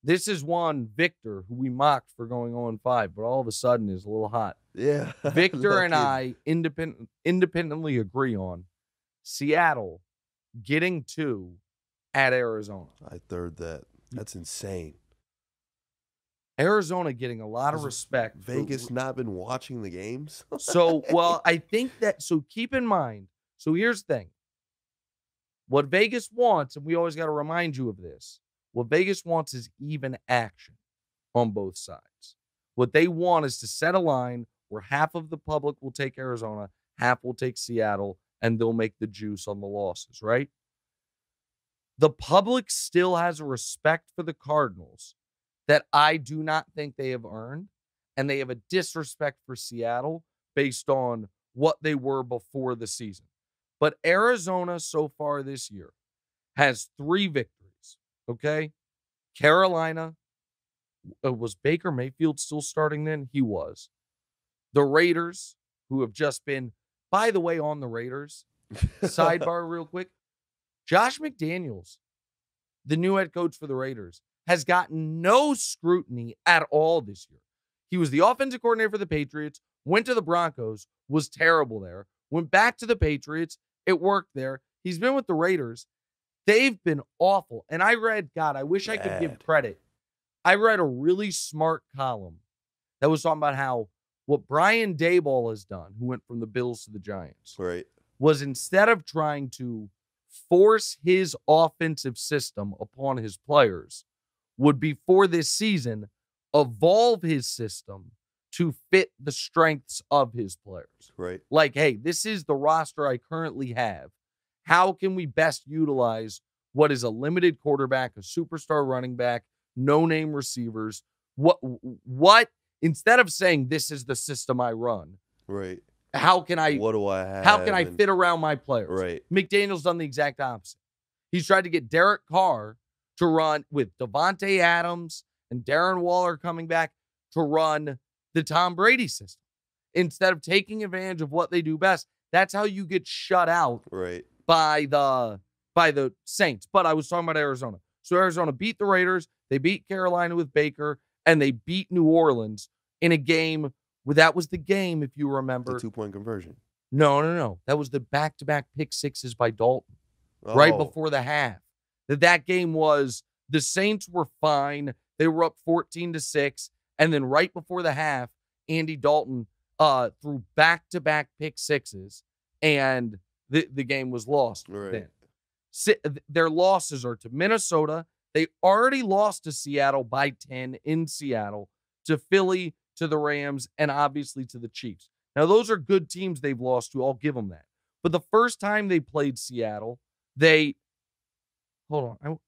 This is one Victor, who we mocked for going 0-5, but all of a sudden is a little hot. Yeah. Victor and I independently agree on Seattle getting 2 at Arizona. I third that. That's insane. Arizona getting a lot of respect. Vegas not been watching the games? I think that, so keep in mind, so here's the thing. What Vegas wants, and we always got to remind you of this, what Vegas wants is even action on both sides. What they want is to set a line where half of the public will take Arizona, half will take Seattle, and they'll make the juice on the losses, right? The public still has a respect for the Cardinals that I do not think they have earned, and they have a disrespect for Seattle based on what they were before the season. But Arizona so far this year has 3 victories, okay? Carolina, was Baker Mayfield still starting then? He was. The Raiders, who have just been, by the way, on the Raiders, sidebar real quick, Josh McDaniels, the new head coach for the Raiders, has gotten no scrutiny at all this year. He was the offensive coordinator for the Patriots, went to the Broncos, was terrible there, went back to the Patriots, it worked there. He's been with the Raiders. They've been awful. And I read, God, I wish I could give credit. I read a really smart column that was talking about how what Brian Daboll has done, who went from the Bills to the Giants, right, was instead of trying to force his offensive system upon his players, would before this season evolve his system to fit the strengths of his players. Right. Like, hey, this is the roster I currently have. How can we best utilize what is a limited quarterback, a superstar running back, no-name receivers? What instead of saying this is the system I run, right? How can I? What do I have? How can I fit around my players? Right. McDaniel's done the exact opposite. He's tried to get Derek Carr to run with Devontae Adams and Darren Waller coming back to run the Tom Brady system instead of taking advantage of what they do best. That's how you get shut out, right, by the Saints. But I was talking about Arizona. So Arizona beat the Raiders, they beat Carolina with Baker, and they beat New Orleans in a game where that was the game, if you remember. The 2-point conversion. No. That was the back-to-back pick sixes by Dalton right before the half. That game was, the Saints were fine. They were up 14-6. And then right before the half, Andy Dalton threw back-to-back pick sixes, and the game was lost. Right. Then. Their losses are to Minnesota. They already lost to Seattle by 10 in Seattle, to Philly, to the Rams, and obviously to the Chiefs. Now, those are good teams they've lost to. I'll give them that. But the first time they played Seattle, hold on.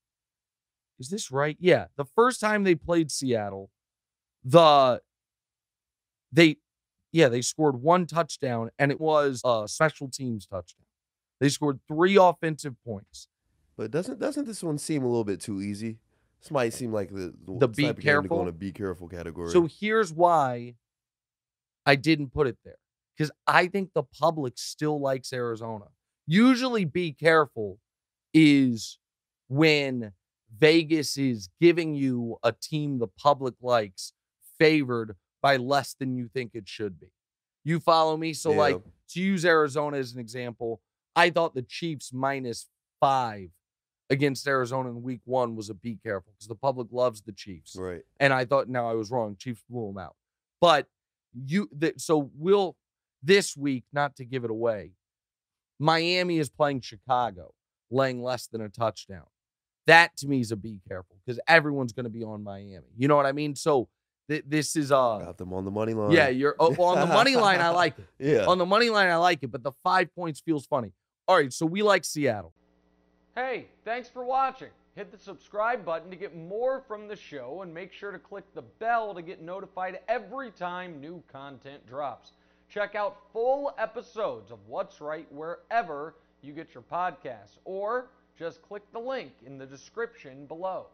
Is this right? Yeah. The first time they played Seattle, they scored 1 touchdown, and it was a special teams touchdown. They scored 3 offensive points. But doesn't this one seem a little bit too easy? This might seem like the be careful to go in a be careful category. So here's why I didn't put it there, because I think the public still likes Arizona. Usually, be careful is when Vegas is giving you a team the public likes favored by less than you think it should be. You follow me? So, like, to use Arizona as an example, I thought the Chiefs -5 against Arizona in week 1 was a be careful because the public loves the Chiefs. Right. And I thought, no, I was wrong. Chiefs blew them out. But we'll this week, not to give it away, Miami is playing Chicago, laying less than a touchdown. That to me is a be careful because everyone's going to be on Miami. You know what I mean? So this is got them on the money line. Yeah, you're on the money line. I like it. Yeah, on the money line, I like it. But the 5 points feels funny. All right, so we like Seattle. Hey, thanks for watching. Hit the subscribe button to get more from the show, and make sure to click the bell to get notified every time new content drops. Check out full episodes of What's Right wherever you get your podcasts, or just click the link in the description below.